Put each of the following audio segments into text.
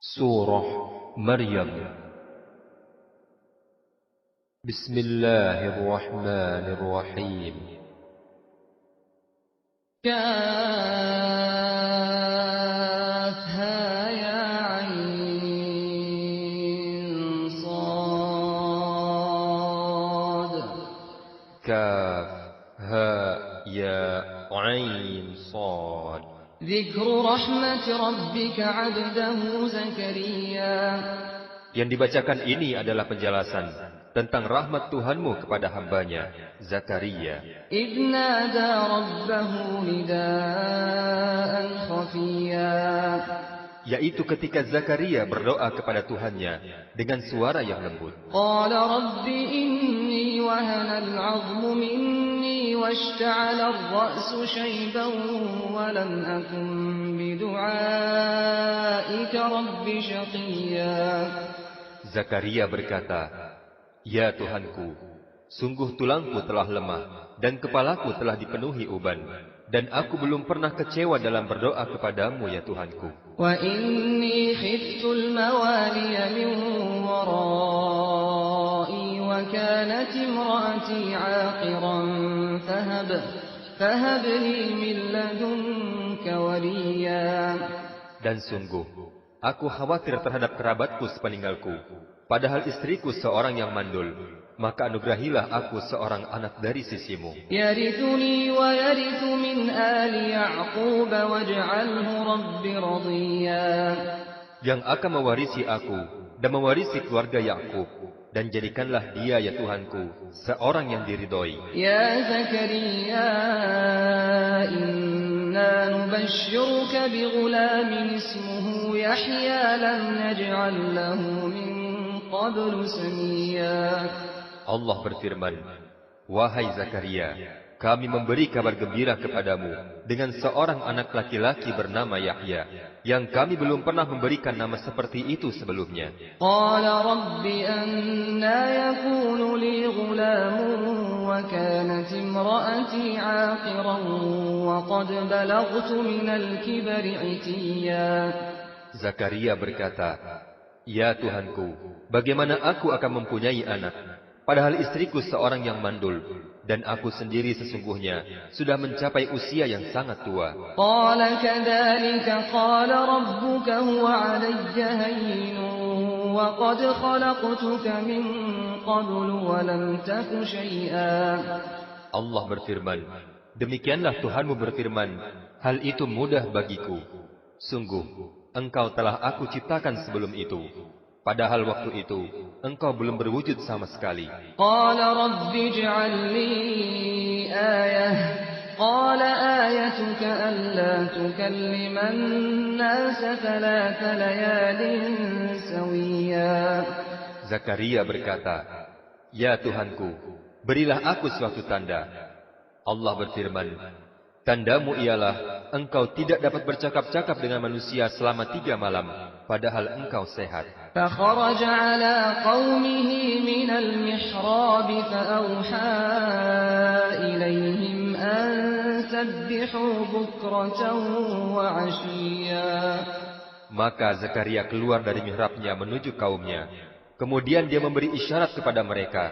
Surah Maryam. Bismillahirrahmanirrahim. كافها يا عين صاد Kaf ha ya ain sad. ذكر رحمة ربك عبده زكريا Yang dibacakan ini adalah penjelasan tentang rahmat Tuhanmu kepada hambanya, Zakaria. إذ نادى ربه نداء خفيا Yaitu ketika Zakaria berdoa kepada Tuhannya dengan suara yang lembut. قال رب إني وهن العظم مني واشتعل الرأس شيبا ولم أكن بدعائك رب شقيا Zakaria berkata, "Ya Tuhanku, sungguh tulangku telah lemah dan kepalaku telah dipenuhi uban, dan aku belum pernah kecewa dalam berdoa kepadamu, ya Tuhanku. وإني خفت الموالي من ورائي وكانت امرأتي عاقرا فهب لي من لدنك وليا Dan sungguh, aku khawatir terhadap kerabatku sepeninggalku, padahal istriku seorang yang mandul, maka anugerahilah aku seorang anak dari sisimu, يرثني ويرث من آل يعقوب واجعله رب رضيا yang akan mewarisi aku dan mewarisi keluarga Yakub, dan jadikanlah dia, ya Tuhanku, seorang yang diridhoi. يا زكريا إنا نبشرك بغلام اسمه يحيى لم نجعل له من قبل سميا Allah berfirman, "Wahai Zakaria, kami memberi kabar gembira kepadamu dengan seorang anak laki-laki bernama Yahya, yang kami belum pernah memberikan nama seperti itu sebelumnya." قال رب أنا يكون لي غلام وكانت امرأتي عاقرا وقد بلغت من الكبر عتيا Zakaria berkata, "Ya Tuhanku, bagaimana aku akan mempunyai anak, padahal istriku seorang yang mandul, dan aku sendiri sesungguhnya sudah mencapai usia yang sangat tua." قال كذلك قال ربك هو علي هين وقد خلقتك من قبل ولم تك شيئا Allah berfirman, "Demikianlah Tuhanmu berfirman, hal itu mudah bagiku. Sungguh, engkau telah aku ciptakan sebelum itu. Padahal waktu itu, engkau belum berwujud sama sekali." قال رب اجعل لي آية قال آيتك ألا تكلم الناس 3 ليال سويا Zakaria berkata, "Ya Tuhanku, berilah aku suatu tanda." Allah berfirman, "Tandamu ialah engkau tidak dapat bercakap-cakap dengan manusia selama 3 malam, padahal engkau sehat." فخرج على قومه من المحراب فأوحى إليهم أن سبحوا بكرة وعشيا Maka Zakaria keluar dari mihrabnya menuju kaumnya. Kemudian dia memberi isyarat kepada mereka,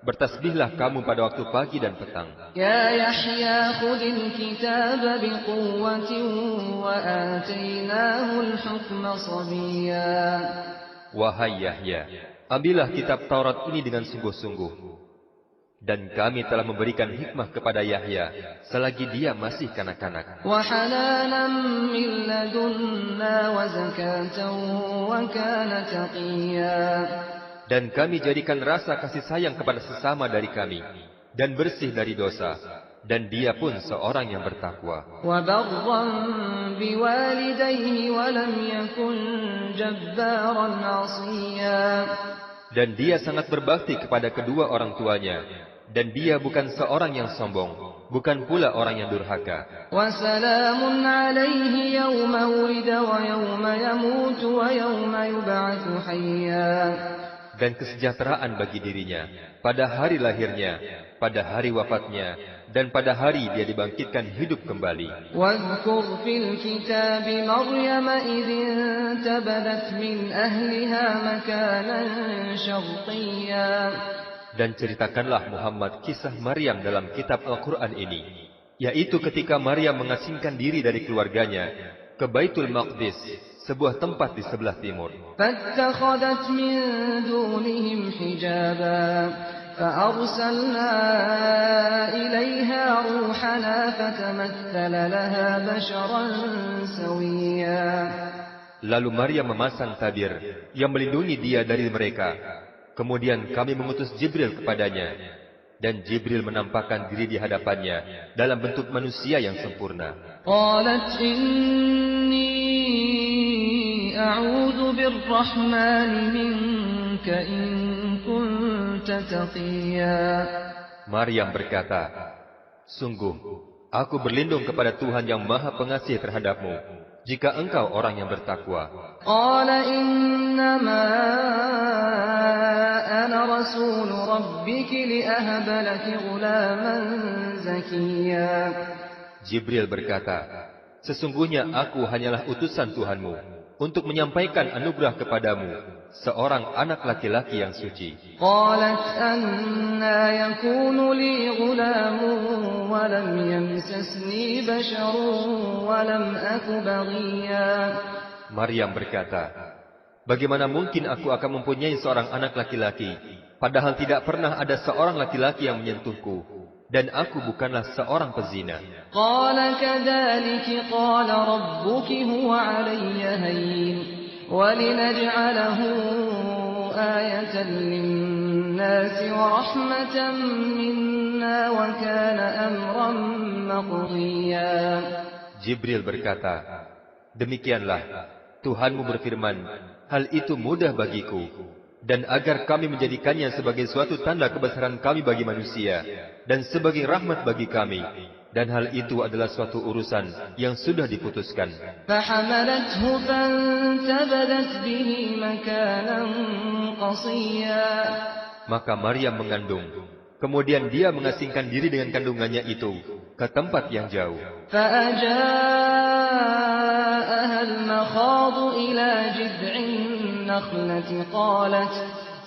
"Bertasbihlah kamu pada waktu pagi dan petang." يا يحيى خذ الكتاب بقوة وآتيناه الحكم صبيا Wahai Yahya, ambillah kitab Taurat ini dengan sungguh-sungguh. Dan kami telah memberikan hikmah kepada Yahya selagi dia masih kanak-kanak. وحنانا من لدنا وزكاة وكان تقيا Dan kami jadikan rasa kasih sayang kepada sesama dari kami, dan bersih dari dosa, dan dia pun seorang yang bertakwa. وبرا بوالديه ولم يكن جبارا عصيا Dan dia sangat berbakti kepada kedua orang tuanya, dan dia bukan seorang yang sombong, bukan pula orang yang durhaka. وسلام عليه يوم ولد ويوم يموت ويوم يبعث حيا dan kesejahteraan bagi dirinya pada hari lahirnya, pada hari wafatnya, dan pada hari dia dibangkitkan hidup kembali. واذكر في الكتاب مريم إذ انتبذت من أهلها مكانا شرقيا. Dan ceritakanlah Muhammad kisah Maryam dalam kitab Al-Quran ini, yaitu ketika Maryam mengasingkan diri dari keluarganya ke Baitul Maqdis, sebuah tempat di sebelah timur. فاتخذت من دونهم حجابا فأرسلنا إليها روحنا فتمثل لها بشرا سويا. Lalu Maryam memasang tabir yang melindungi dia dari mereka. Kemudian kami mengutus Jibril kepadanya, dan Jibril menampakkan diri di hadapannya dalam bentuk manusia yang sempurna. قالت إني أعوذ بالرحمن منك إن كنت تقيا. Maryam berkata, sungguh, aku berlindung kepada Tuhan yang Maha Pengasih terhadapmu, jika engkau orang yang bertakwa. قال إنما أنا رسول ربك لأهب لك غلاما زكيا. Jibril berkata, sesungguhnya aku hanyalah utusan Tuhanmu untuk menyampaikan anugerah kepadamu, seorang anak laki-laki yang suci. قالت أنى يكون لي غلام ولم يمسسني بشر ولم أك بغيا. Maryam berkata, bagaimana mungkin aku akan mempunyai seorang anak laki-laki, padahal tidak pernah ada seorang laki-laki yang menyentuhku, dan aku bukanlah seorang pezina. قال كذلك قال ربك هو علي هين ولنجعله آية للناس ورحمة منا وكان أمرا مقضيا. Jibril berkata, demikianlah, Tuhanmu berfirman, hal itu mudah bagiku, dan agar kami menjadikannya sebagai suatu tanda kebesaran kami bagi manusia, dan sebagai rahmat bagi kami, dan hal itu adalah suatu urusan yang sudah diputuskan. فحملته فانتبذت به مكانا قصيا. Maka Maryam mengandung, kemudian dia mengasingkan diri dengan kandungannya itu ke tempat yang jauh. فأجاءها المخاض إلى جذع النخلة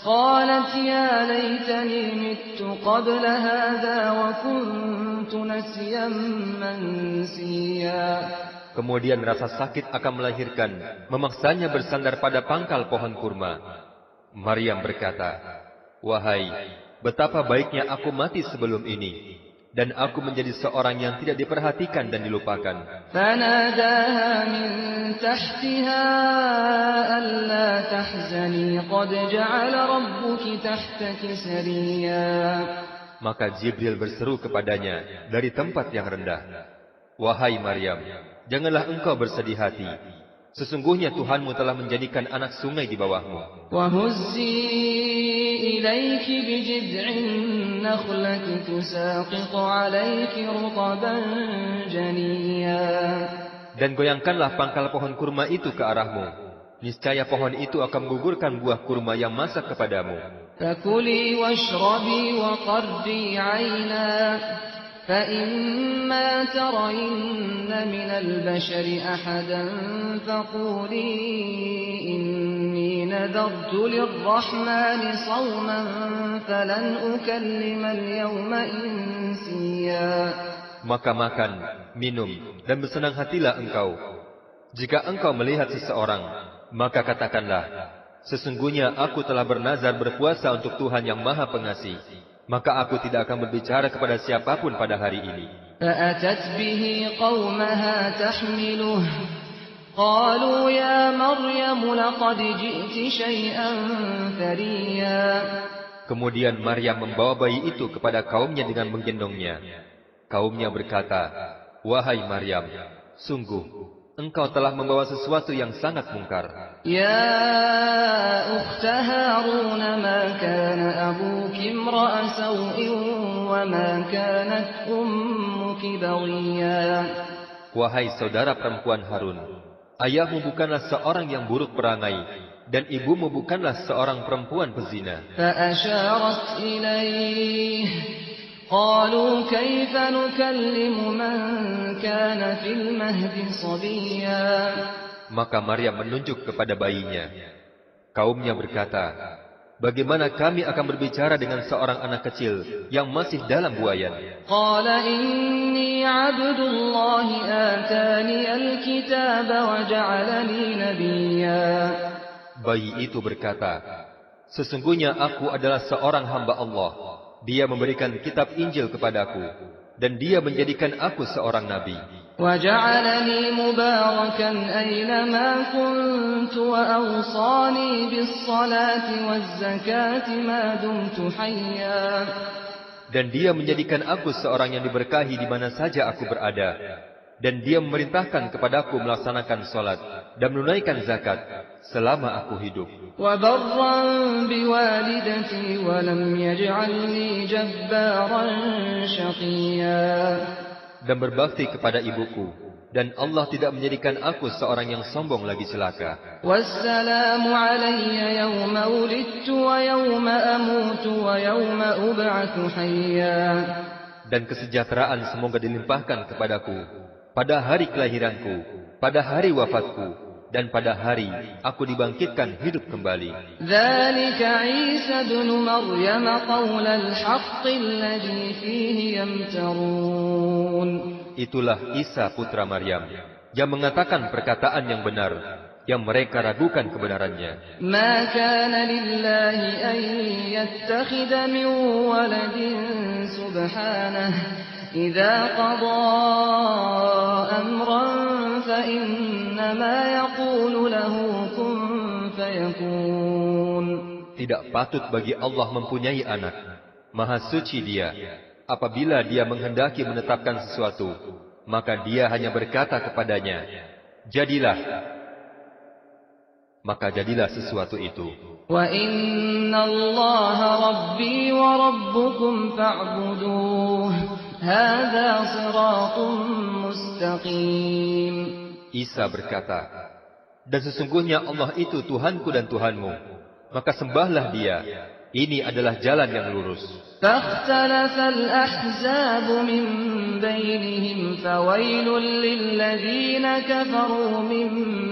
قالت يا ليتني مت قبل هذا وكنت نسيا منسيا. Kemudian rasa sakit akan melahirkan, memaksanya bersandar pada pangkal pohon kurma. Maryam berkata, wahai, betapa baiknya aku mati sebelum ini, dan aku menjadi seorang yang tidak diperhatikan dan dilupakan. فناداها من تحتها ألا تحزني قد جعل ربك تحتك سريا. Maka Jibril berseru kepadanya dari tempat yang rendah, wahai Maryam, janganlah engkau bersedih hati. Sesungguhnya Tuhanmu telah menjadikan anak sungai di bawahmu. وهزي إليك بجذع النخلة تساقط عليك رطبا جنيا. Dan goyangkanlah pangkal pohon kurma itu ke arahmu. Niscaya pohon itu akan menggugurkan buah kurma yang masak kepadamu. فكلي واشربي وقري عينا فإما ترين من البشر أحدا فقولي إني نذرت للرحمن صوما فلن أكلم اليوم إنسيا. Maka makan, minum, dan bersenang hatilah engkau. Jika engkau melihat seseorang, maka katakanlah, sesungguhnya aku telah bernazar berpuasa untuk Tuhan yang Maha Pengasih. Maka aku tidak akan berbicara kepada siapapun pada hari ini. فأتت به قومها تحمله قالوا يا مريم لقد جئت شيئا فريا. Kemudian Maryam membawa bayi itu kepada kaumnya dengan menggendongnya. Kaumnya berkata, wahai Maryam, sungguh, engkau telah membawa sesuatu yang sangat mungkar. يا أخت هارون ما كان أبوك امرأ سوء وما كانت أمك بغيا. Wahai saudara perempuan Harun, ayahmu bukanlah seorang yang buruk perangai, dan ibumu bukanlah seorang perempuan pezina. فأشارت إليه قالوا كيف نكلم من كان في المهد صبيا. Maka Maryam menunjuk kepada bayinya. Kaumnya berkata, bagaimana kami akan berbicara dengan seorang anak kecil yang masih dalam buayan? قال إني عبد الله آتاني الكتاب وجعلني نبيا. Bayi itu berkata, sesungguhnya aku adalah seorang hamba Allah. Dia memberikan kitab Injil kepadaku, dan dia menjadikan aku seorang nabi. وجعلني مباركا أينما كنت وأوصاني بالصلاة والزكاة ما دمت حيا. Dan dia menjadikan aku seorang yang diberkahi di mana saja aku berada. Dan dia memerintahkan kepadaku melaksanakan salat dan menunaikan zakat selama aku hidup. وبرا بوالدتي ولم يجعلني جبارا شقيا. Dan berbakti kepada ibuku, dan Allah tidak menjadikan aku seorang yang sombong lagi celaka. والسلام علي يوم ولدت ويوم أموت ويوم أبعث حيا. Dan kesejahteraan semoga dilimpahkan kepadaku pada hari kelahiranku, pada hari wafatku, dan pada hari aku dibangkitkan hidup kembali. ذلك عيسى ابن مريم قول الحق الذي فيه يمترون. Itulah Isa putra Maryam yang mengatakan perkataan yang benar, yang mereka ragukan kebenarannya. ما كان لله أن يتخذ من ولد سبحانه إذا قضى أمرا فإنما يقول له كن فيكون. Tidak patut bagi Allah mempunyai anak. Maha suci Dia. Apabila Dia menghendaki menetapkan sesuatu, maka Dia hanya berkata kepadanya, jadilah. Maka jadilah sesuatu itu. وَإِنَّ اللَّهَ رَبِّي وَرَبُّكُمْ فَاعْبُدُوهُ هَذَا صِرَاطٌ مُسْتَقِيمٌ. Isa berkata, dan sesungguhnya Allah itu Tuhanku dan Tuhanmu, maka sembahlah Dia. Ini adalah jalan yang lurus. فَاخْتَلَفَ الْأَحْزَابُ مِنْ بَيْنِهِمْ فَوَيْلٌ لِلَّذِينَ كَفَرُوا مِنْ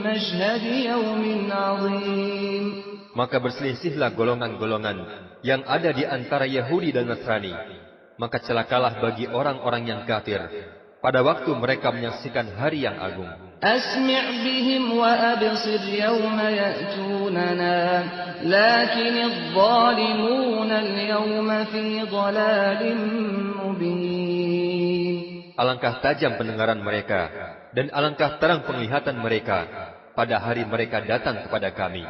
مَشْهَدِ يَوْمٍ عَظِيمٍ. Maka berselisihlah golongan-golongan yang ada di antara Yahudi dan Nasrani. Maka celakalah bagi orang-orang yang kafir pada waktu mereka menyaksikan hari yang agung. أسمع بهم وأبصر يوم يأتوننا لكن الظالمون اليوم في ضلال مبين. Alangkah tajam pendengaran mereka dan alangkah terang penglihatan mereka pada hari mereka datang kepada kami.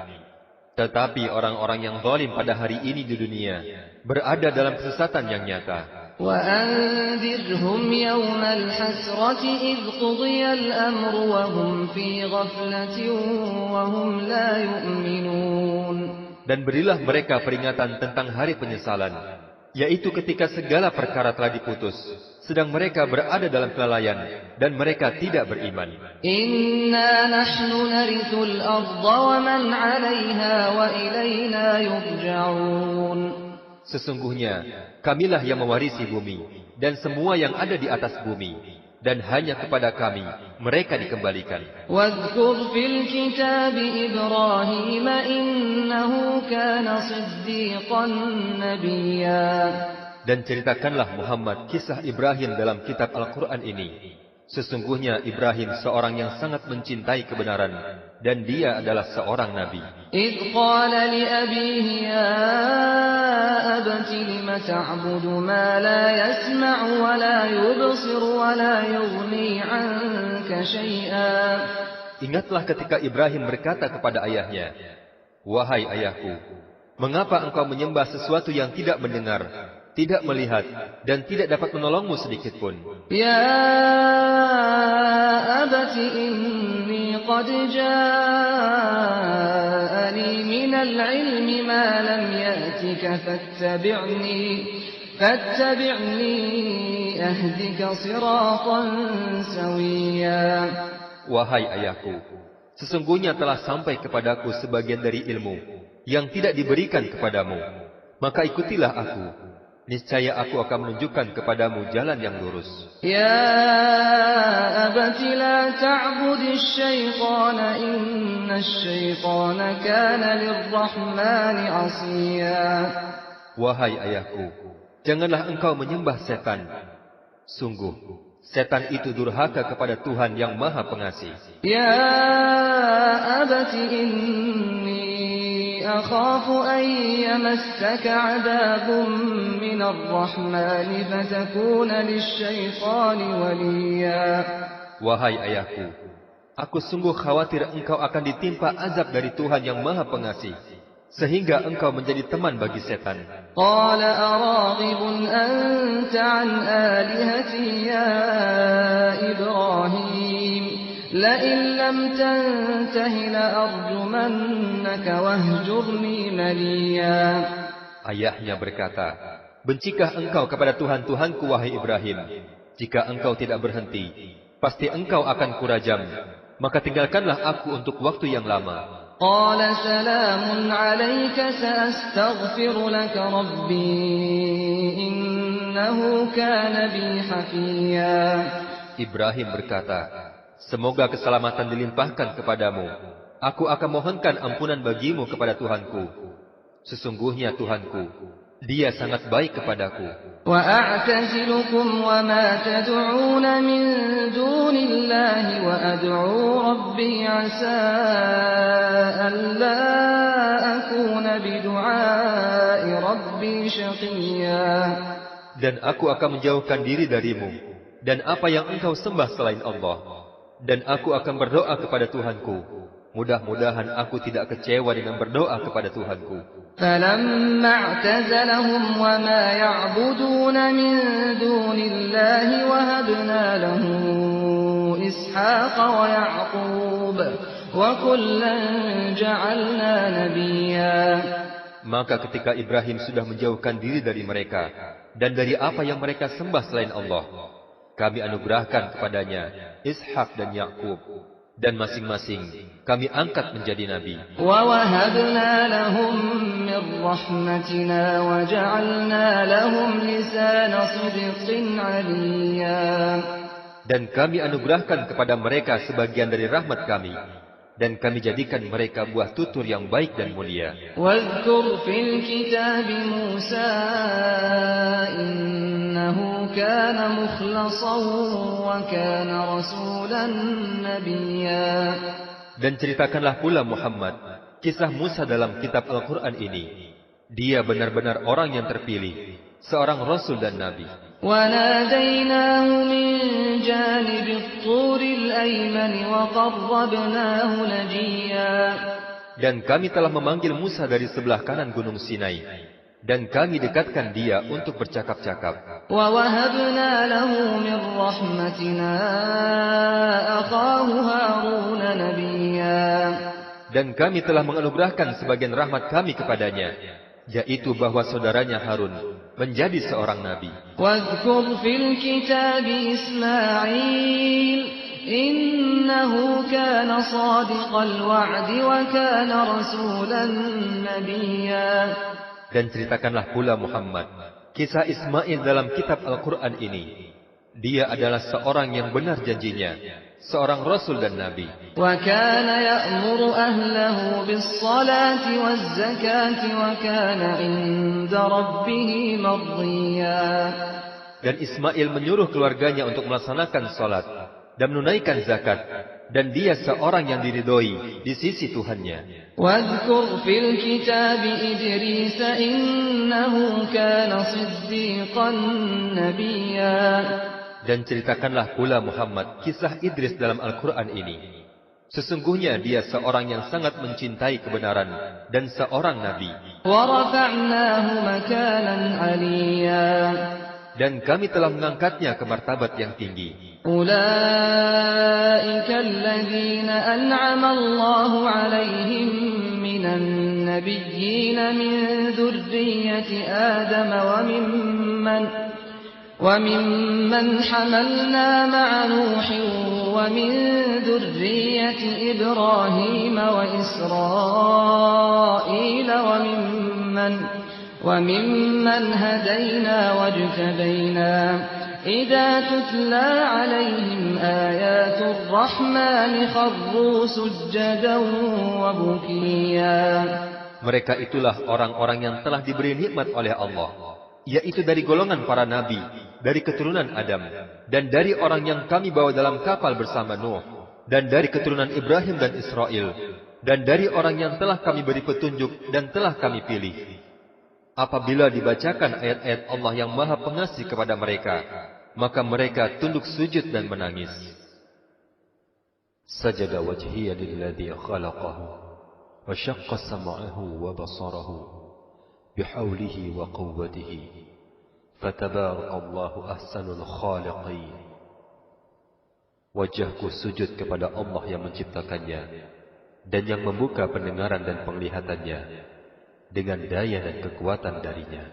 Tetapi orang-orang yang zalim pada hari ini di dunia berada dalam kesesatan yang nyata. وأنذرهم يوم الحسرة إذ قضي الأمر وهم في غفلة وهم لا يؤمنون. Dan berilah mereka peringatan tentang hari penyesalan, yaitu ketika segala perkara telah diputus, sedang mereka berada dalam kelalaian dan mereka tidak beriman. Inna nahnu narithul arda wa man 'alayha wa ilayna yurja'un. Sesungguhnya kamilah yang mewarisi bumi dan semua yang ada di atas bumi, dan hanya kepada kami mereka dikembalikan. Wadhkur fil kitab Ibrahim innahu kana siddiqan nabiyya. Dan ceritakanlah Muhammad kisah Ibrahim dalam kitab Al-Quran ini. Sesungguhnya Ibrahim seorang yang sangat mencintai kebenaran, dan dia adalah seorang nabi. إذ قال لأبيه يا أبت لم تعبد ما لا يسمع ولا يبصر ولا يغني عنك شيئا. Ingatlah ketika Ibrahim berkata kepada ayahnya, wahai ayahku, mengapa engkau menyembah sesuatu yang tidak mendengar, tidak melihat, dan tidak dapat menolongmu sedikitpun? Ya abati inni qad ja'ani minal ilmi ma lam ya'tika fattabi'ni ahdika siratan sawiyya. Wahai ayahku, Sesungguhnya telah sampai kepadaku sebagian dari ilmu yang tidak diberikan kepadamu. Maka ikutilah aku. Niscaya aku akan menunjukkan kepadamu jalan yang lurus. Ya abati la ta'budis syaitana innash syaitana kana lirrahmani 'asiya. Wahai ayahku, janganlah engkau menyembah setan. Sungguh, setan itu durhaka kepada Tuhan yang Maha Pengasih. Ya abati inni akhafu an yamassaka 'adabun minar rahmani fatakuna lisyaitani waliya. Wahai ayahku, aku sungguh khawatir engkau akan ditimpa azab dari Tuhan yang Maha Pengasih, sehingga engkau menjadi teman bagi setan. Qala araghibun anta an alihati ya Ibrahim la'in lam tantahi la'arjumannaka wahjurni maliya. Ayahnya berkata, bencikah engkau kepada Tuhan-Tuhanku wahai Ibrahim? Jika engkau tidak berhenti, pasti engkau akan kurajam, maka tinggalkanlah aku untuk waktu yang lama. Qala salamun alayka sa'astaghfiru laka rabbi innahu kana bi hafiya. Ibrahim berkata, semoga keselamatan dilimpahkan kepadamu. Aku akan mohonkan ampunan bagimu kepada Tuhanku. Sesungguhnya Tuhanku, Dia sangat baik kepadaku. Wa a'tazilukum wa ma tad'una min dunillahi wa ad'u rabbi 'asa alla akuna bidu'a'i rabbi syaqiyya. Dan aku akan menjauhkan diri darimu dan apa yang engkau sembah selain Allah. Dan aku akan berdoa kepada Tuhanku. Mudah-mudahan aku tidak kecewa dengan berdoa kepada Tuhanku. فَلَمَّا اعْتَزَلَهُمْ وَمَا يَعْبُدُونَ مِن دُونِ اللَّهِ وَهَبْنَا لَهُ إِسْحَاقَ وَيَعْقُوبَ وَكُلًّا جَعَلْنَا نَبِيًّا. Maka ketika Ibrahim sudah menjauhkan diri dari mereka dan dari apa yang mereka sembah selain Allah, kami anugerahkan kepadanya Ishak dan Yakub, dan masing-masing kami angkat menjadi nabi. وَوَهَبْنَا لَهُم مِّن رَّحْمَتِنَا وَجَعَلْنَا لَهُمْ لِسَانَ صِدْقٍ عَلِيًّا. Dan kami anugerahkan kepada mereka sebagian dari rahmat kami, dan kami jadikan mereka buah tutur yang baik dan mulia. وَاذْكُرْ فِي الْكِتَابِ مُوسَىٰ إِنَّهُ كَانَ مُخْلَصًا وَكَانَ رَسُولًا نَّبِيًّا. Dan ceritakanlah pula Muhammad kisah Musa dalam kitab Al-Quran ini. Dia benar-benar orang yang terpilih, seorang Rasul dan Nabi. وَنَادَيْنَاهُ مِن جَانِبِ الطُّورِ الْأَيْمَنِ وَقَرَّبْنَاهُ نَجِيًّا. Dan kami telah memanggil Musa dari sebelah kanan Gunung Sinai, dan kami dekatkan dia untuk bercakap-cakap. وَوَهَبْنَا لَهُ مِن رَّحْمَتِنَا أَخَاهُ هَارُونَ نَبِيًّا. Dan kami telah menganugerahkan sebagian rahmat kami kepadanya, yaitu bahwa saudaranya Harun menjadi seorang nabi. وَاذْكُرْ فِي الْكِتَابِ إِسْمَاعِيلَ إِنَّهُ كَانَ صَادِقَ الْوَعْدِ وَكَانَ رَسُولًا نَّبِيًّا. Dan ceritakanlah pula Muhammad kisah Ismail dalam kitab Al-Quran ini. Dia adalah seorang yang benar janjinya, seorang Rasul dan Nabi. وَكَانَ يَأْمُرُ أَهْلَهُ بِالصَّلَاةِ وَالزَّكَاةِ وَكَانَ عِندَ رَبِّهِ مَرْضِيًّا. Dan Ismail menyuruh keluarganya untuk melaksanakan salat dan menunaikan zakat, dan dia seorang yang diridhoi di sisi Tuhannya. وَاذْكُرْ فِي الْكِتَابِ إِدْرِيسَ إِنَّهُ كَانَ صِدِّيقًا نَّبِيًّا. Dan ceritakanlah pula Muhammad kisah Idris dalam Al-Quran ini. Sesungguhnya dia seorang yang sangat mencintai kebenaran dan seorang nabi. وَرَفَعْنَاهُ مَكَانًا عَلِيًّا. Dan kami telah mengangkatnya ke martabat yang tinggi. أُولَٰئِكَ الَّذِينَ أَنْعَمَ اللَّهُ عَلَيْهِم مِّنَ النَّبِيِّينَ مِن ذُرِّيَّةِ آدَمَ وممن حملنا مع نوح ومن ذرية إبراهيم وإسرائيل وممن هدينا واجتبينا إذا تتلى عليهم آيات الرحمن خروا سجدا وبكيا. Mereka itulah orang-orang yang telah diberi nikmat oleh Allah, yaitu dari golongan para nabi, dari keturunan Adam, dan dari orang yang kami bawa dalam kapal bersama Nuh, dan dari keturunan Ibrahim dan Israel, dan dari orang yang telah kami beri petunjuk dan telah kami pilih. Apabila dibacakan ayat-ayat Allah yang Maha Pengasih kepada mereka, maka mereka tunduk sujud dan menangis. Sajada wajhiya lilladzi khalaqahu wa syaqqa sam'ahu wa basarahu bihaulihi wa quwwatihi fatabarakallahu ahsanul khaliqin. Wajahku sujud kepada Allah yang menciptakannya dan yang membuka pendengaran dan penglihatannya dengan daya dan kekuatan darinya.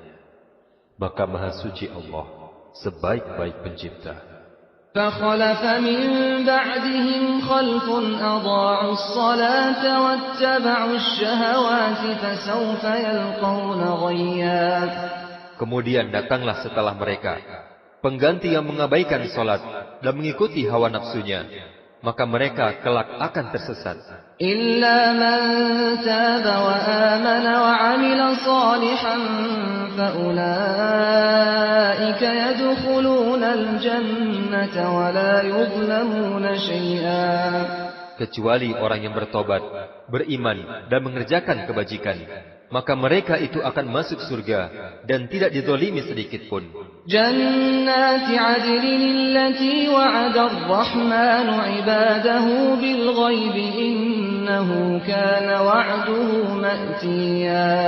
Maka Maha Suci Allah, sebaik-baik pencipta. فَخَلَفَ مِنْ بَعْدِهِمْ خَلْفٌ أَضَاعُوا الصَّلَاةَ وَاتَّبَعُوا الشَّهَوَاتِ فَسَوْفَ يَلْقَوْنَ غَيًّا. Kemudian datanglah setelah mereka pengganti yang mengabaikan salat dan mengikuti hawa nafsunya, maka mereka kelak akan tersesat. إِلَّا مَنْ تَابَ وَآمَنَ وَعَمِلَ صَالِحًا فَأُولَئِكَ يَدْخُلُونَ الْجَنَّةَ وَلَا يُظْلَمُونَ شَيْئًا. Kecuali orang yang bertobat, beriman dan mengerjakan kebajikan, maka mereka itu akan masuk surga dan tidak dizalimi sedikit pun. جنات عدن التي وعد الرحمن عباده بالغيب إنه كان وعده مأتيا.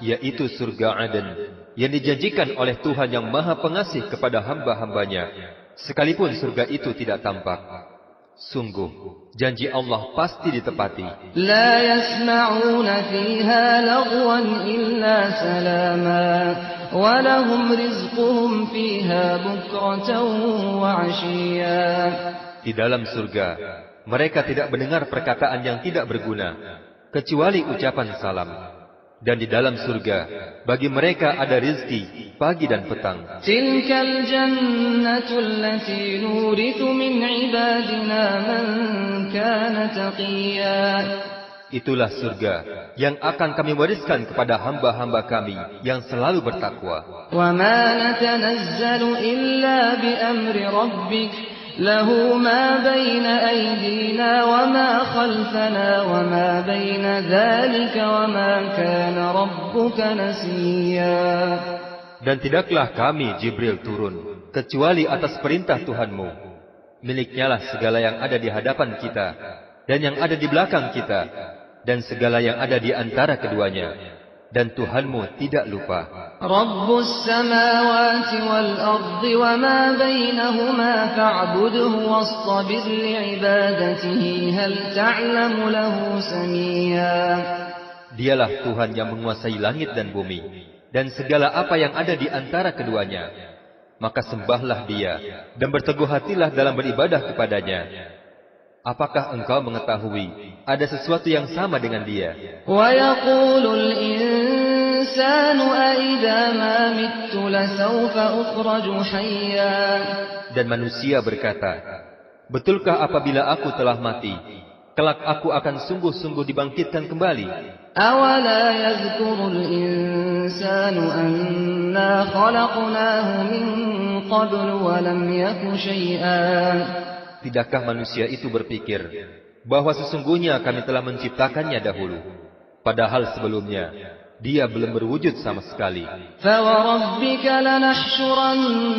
Yaitu surga Aden yang dijanjikan oleh Tuhan yang Maha Pengasih kepada hamba-hambanya, sekalipun surga itu tidak tampak. Sungguh, janji Allah pasti ditepati. لا يسمعون فيها لغوا إلا سلاما ولهم رزقهم فيها بكرة وعشيا. Di dalam surga, mereka tidak mendengar perkataan yang tidak berguna, kecuali ucapan salam. Dan di dalam surga, bagi mereka ada rizki pagi dan petang. تلك الجنة التي نورث من عبادنا من كان تقيا. Itulah surga yang akan kami wariskan kepada hamba-hamba kami yang selalu bertakwa. وما نتنزل إلا بأمر ربك له ما بين أيدينا وما خلفنا وما بين ذلك وما كان ربك نسيا. Dan tidaklah kami Jibril turun kecuali atas perintah Tuhanmu. Miliknyalah segala yang ada di hadapan kita dan yang ada di belakang kita dan segala yang ada di antara keduanya. Dan Tuhanmu tidak lupa. Rabbus samawati wal ardi wa ma bainahuma fa'budhu wastabir li'ibadatihi hal ta'lamu lahu samia. Dialah Tuhan yang menguasai langit dan bumi dan segala apa yang ada di antara keduanya. Maka sembahlah Dia dan berteguh hatilah dalam beribadah kepadanya. Apakah engkau mengetahui ada sesuatu yang sama dengan Dia? Wa yaqulul insanu aidza ma mittu lasawfa ukhraju hayya. Dan manusia berkata, betulkah apabila aku telah mati, kelak aku akan sungguh-sungguh dibangkitkan kembali? Awala yadhkurul insanu anna khalaqnahu min qablu wa lam yaku syai'an. Tidakkah manusia itu berpikir bahwa sesungguhnya kami telah menciptakannya dahulu, padahal sebelumnya dia belum berwujud sama sekali. فَوَرَبِّكَ لَنَحْشُرَنَّهُمْ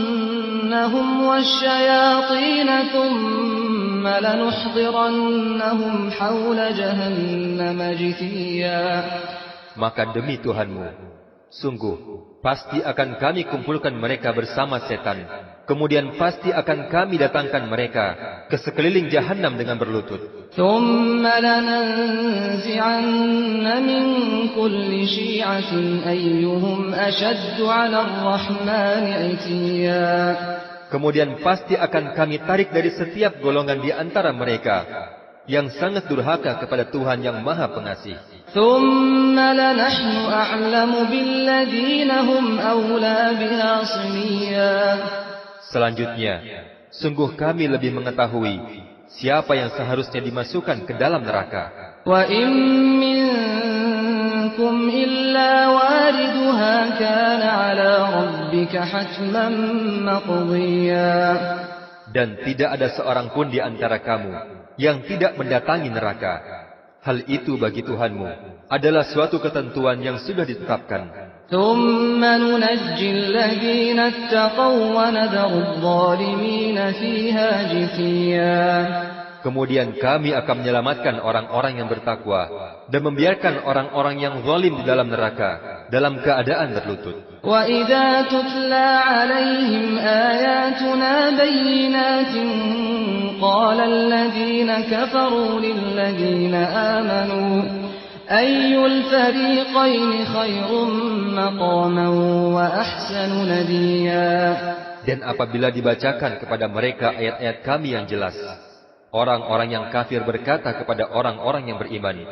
وَالشَّيَاطِينَ ثُمَّ لَنُحْضِرَنَّهُمْ حَوْلَ جَهَنَّمَ جِثِيًّا. Maka demi Tuhanmu, sungguh pasti akan kami kumpulkan mereka bersama setan Kemudian pasti akan kami datangkan mereka ke sekeliling Jahannam dengan berlutut. ثم لننزعن من كل شيعة أيهم أشد على الرحمن عتيا. Kemudian pasti akan kami tarik dari setiap golongan di antara mereka yang sangat durhaka kepada Tuhan yang Maha Pengasih. ثم لنحن أعلم بالذين هم أولى بها صليا. Selanjutnya, sungguh kami lebih mengetahui siapa yang seharusnya dimasukkan ke dalam neraka. وَإِن مِّنكُمْ إِلَّا وَارِدُهَا كَانَ عَلَى رَبِّكَ حَتْمًا مَّقْضِيًّا. Dan tidak ada seorang pun di antara kamu yang tidak mendatangi neraka. Hal itu bagi Tuhanmu adalah suatu ketentuan yang sudah ditetapkan. ثُمَّ نُنَجِّي الَّذِينَ اتَّقَوْا وَّنَذَرُ الظَّالِمِينَ فِيهَا جِثِيًّا. Kemudian kami akan menyelamatkan orang-orang yang bertakwa dan membiarkan orang-orang yang zalim di dalam neraka dalam keadaan berlutut. وَإِذَا تُتْلَى عَلَيْهِمْ آيَاتُنَا بَيِّنَاتٍ قَالَ الَّذِينَ كَفَرُوا لِلَّذِينَ آمَنُوا أَيُّ الْفَرِيقَيْنِ خَيْرٌ مَّقَامًا وَأَحْسَنُ نَدِيًّا. Dan apabila dibacakan kepada mereka ayat-ayat kami yang jelas, orang-orang yang kafir berkata kepada orang-orang yang beriman,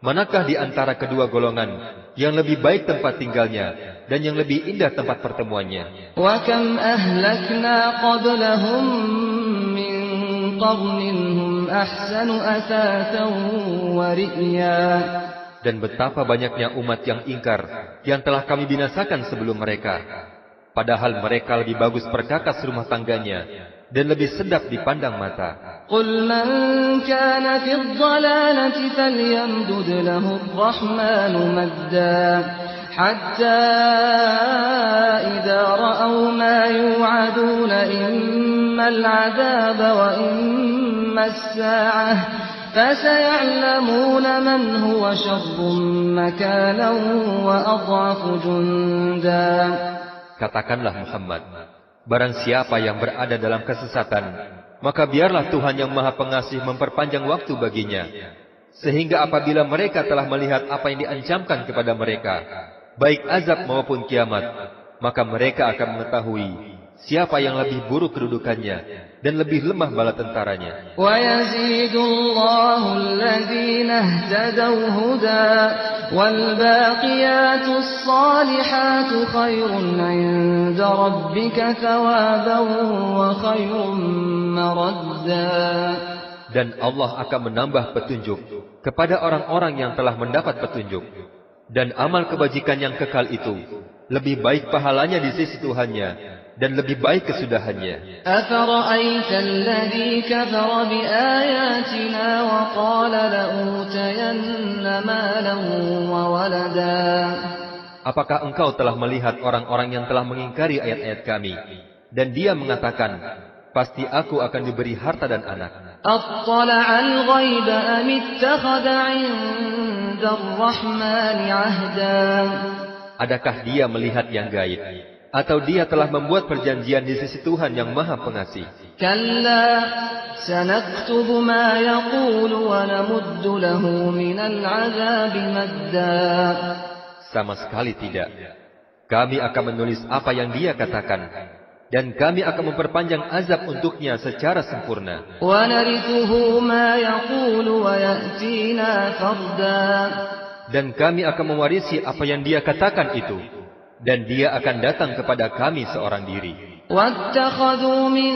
manakah di antara kedua golongan yang lebih baik tempat tinggalnya dan yang lebih indah tempat pertemuannya? وَكَمْ أَهْلَكْنَا قَبْلَهُم مِّن قَرْنٍ هُمْ أَحْسَنُ أَثَاثًا وَرِئْيًا. Dan betapa banyaknya umat yang ingkar yang telah kami binasakan sebelum mereka, padahal mereka lebih bagus perkakas rumah tangganya dan lebih sedap dipandang mata. قُلْ مَنْ كَانَ فِي الضَّلَالَةِ فَلْيَمْدُدْ لَهُ الرَّحْمَنُ مَدًّا حَتَّى إِذَا رَأَوْا مَا يُوعَدُونَ إِمَّا الْعَذَابَ وَإِمَّا السَّاعَةَ فَسَيَعْلَمُونَ مَنْ هُوَ شَرٌّ مَّكَانًا وَأَضْعَفُ جُندًا. Katakanlah Muhammad, barang siapa yang berada dalam kesesatan, maka biarlah Tuhan yang Maha Pengasih memperpanjang waktu baginya, sehingga apabila mereka telah melihat apa yang diancamkan kepada mereka, baik azab maupun kiamat, maka mereka akan mengetahui siapa yang lebih buruk kedudukannya dan lebih lemah bala tentaranya. وَيَزِيدُ اللَّهُ الَّذِينَ اهْتَدَوْا هُدًى وَالْبَاقِيَاتُ الصَّالِحَاتُ خَيْرٌ عِندَ رَبِّكَ ثَوَابًا وَخَيْرٌ مَّرَدًّا. Dan Allah akan menambah petunjuk kepada orang-orang yang telah mendapat petunjuk. Dan amal kebajikan yang kekal itu lebih baik pahalanya di sisi Tuhannya dan lebih baik kesudahannya. أَفَرَأَيْتَ الَّذِي كَفَرَ بِآيَاتِنَا وَقَالَ لَأُوتَيَنَّ مَالًا وَوَلَدًا. Apakah engkau telah melihat orang-orang yang telah mengingkari ayat-ayat kami, dan dia mengatakan, pasti aku akan diberi harta dan anak. أَطَّلَعَ الْغَيْبَ أَمِ اتَّخَذَ عِندَ الرَّحْمَنِ عَهْدًا. Adakah dia melihat yang gaib, atau dia telah membuat perjanjian di sisi Tuhan yang Maha Pengasih? كَلَّا سَنَكْتُبُ مَا يَقُولُ وَنَمُدُّ لَهُ مِنَ الْعَذَابِ مَدًّا. Sama sekali tidak. Kami akan menulis apa yang dia katakan, dan kami akan memperpanjang azab untuknya secara sempurna. وَنَرِثُهُ مَا يَقُولُ وَيَأْتِينَا فَرْدًا. Dan kami akan mewarisi apa yang dia katakan itu, dan dia akan datang kepada kami seorang diri. وَاتَّخَذُوا مِن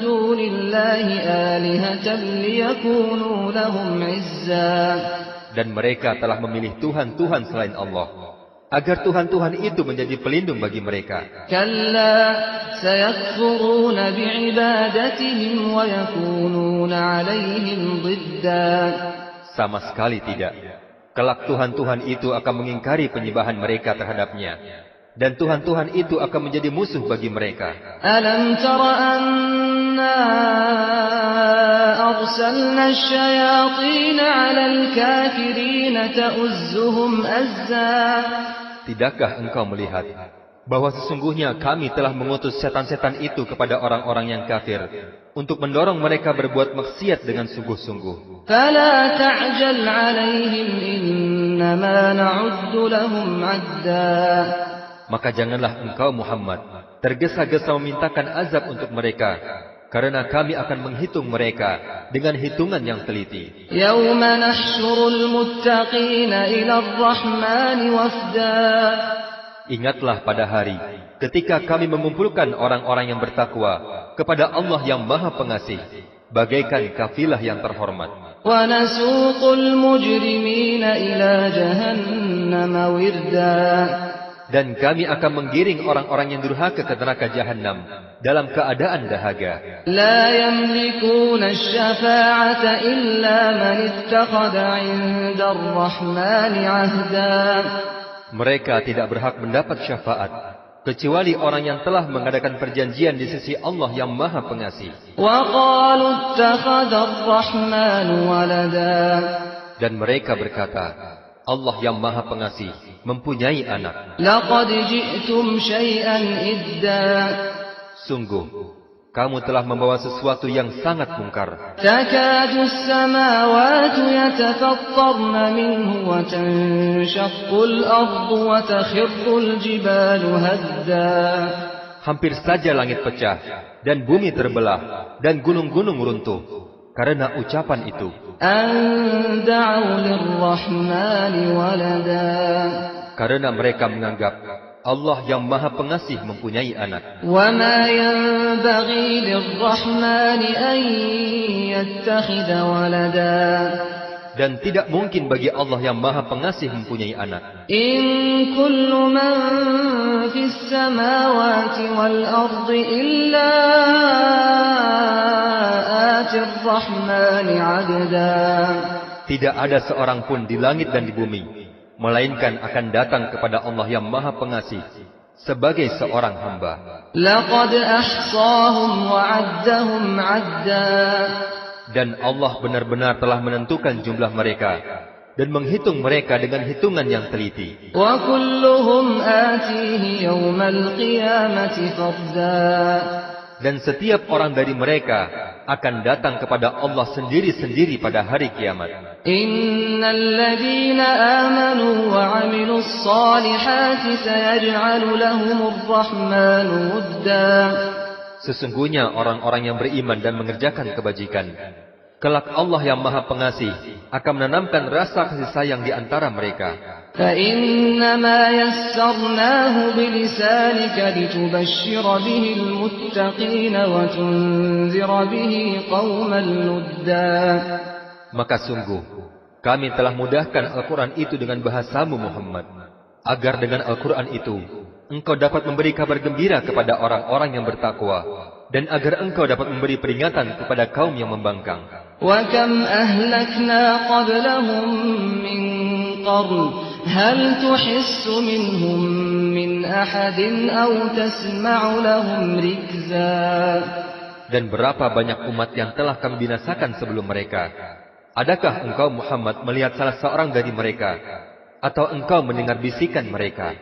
دُونِ اللَّهِ آلِهَةً لِيَكُونُوا لَهُمْ عِزًّا. Dan mereka telah memilih Tuhan-Tuhan selain Allah, agar Tuhan-Tuhan itu menjadi pelindung bagi mereka. كَلَّا سَيَكْفُرُونَ بِعِبَادَتِهِمْ وَيَكُونُونَ عَلَيْهِمْ ضِدًّا. Sama sekali tidak. Kelak Tuhan-Tuhan itu akan mengingkari penyembahan mereka terhadapnya, dan Tuhan-Tuhan itu akan menjadi musuh bagi mereka. أَلَمْ تَرَ أَنَّا أَرْسَلْنَا الشَّيَاطِينَ عَلَى الْكَافِرِينَ تَؤُزُّهُمْ أَزًّا. Tidakkah engkau melihat bahwa sesungguhnya kami telah mengutus setan-setan itu kepada orang-orang yang kafir untuk mendorong mereka berbuat maksiat dengan sungguh-sungguh. فلا تعجل عليهم إنما نعد لهم عدا. Maka janganlah engkau Muhammad tergesa-gesa memintakan azab untuk mereka, karena kami akan menghitung mereka dengan hitungan yang teliti. يوم نحشر المتقين إلى الرحمن وفدا. Ingatlah pada hari ketika kami mengumpulkan orang-orang yang bertakwa kepada Allah yang Maha Pengasih, bagaikan kafilah yang terhormat. ونسوق المجرمين إلى جهنم وردا. Dan kami akan menggiring orang-orang yang durhaka ke neraka Jahannam dalam keadaan dahaga. لا يملكون الشفاعة إلا من اتخذ عند الرحمن عهدا. Mereka tidak berhak mendapat syafaat kecuali orang yang telah mengadakan perjanjian di sisi Allah yang Maha Pengasih. وقالوا اتخذ الرحمن ولدا. Dan mereka berkata, Allah yang Maha Pengasih mempunyai anak. لقد جئتم شيئا إدا. Sungguh, kamu telah membawa sesuatu yang sangat mungkar. تكاد السماوات يتفطرن منه وتنشق الأرض وتخر الجبال هدا. Hampir saja langit pecah, dan bumi terbelah, dan gunung-gunung runtuh, karena ucapan itu. أن دعوا للرحمن ولدا. Karena mereka menganggap Allah yang Maha Pengasih mempunyai anak. وما ينبغي للرحمن أن يتخذ ولدا. Dan tidak mungkin bagi Allah yang Maha Pengasih mempunyai anak. إن كل من في السماوات والأرض إلا آتي الرحمن عبدا. Tidak ada seorang pun di langit dan di bumi, melainkan akan datang kepada Allah yang Maha Pengasih sebagai seorang hamba. لقد أحصاهم وعدهم عدا. Dan Allah benar-benar telah menentukan jumlah mereka dan menghitung mereka dengan hitungan yang teliti. وكلهم آتيه يوم القيامة فردا. Dan setiap orang dari mereka akan datang kepada Allah sendiri-sendiri pada hari kiamat. إن الذين آمنوا وعملوا الصالحات سيجعل لهم الرحمن ودا. Sesungguhnya orang-orang yang beriman dan mengerjakan kebajikan, kelak Allah yang Maha Pengasih akan menanamkan rasa kasih sayang di antara mereka. فإنما يسرناه بلسانك لتبشر به المتقين وتنذر به قوما لدا. Maka sungguh, kami telah mudahkan Al-Quran itu dengan bahasamu Muhammad, agar dengan Al-Quran itu, engkau dapat memberi kabar gembira kepada orang-orang yang bertakwa, dan agar engkau dapat memberi peringatan kepada kaum yang membangkang. وَكَمْ أَهْلَكْنَا قَبْلَهُمْ مِنْ قَرْنٍ هَلْ تُحِسُّ مِنْهُمْ مِنْ أَحَدٍ أَوْ تَسْمَعُ لَهُمْ رِكْزًا. Dan berapa banyak umat yang telah kami binasakan sebelum mereka. Adakah engkau Muhammad melihat salah seorang dari mereka, atau engkau mendengar bisikan mereka?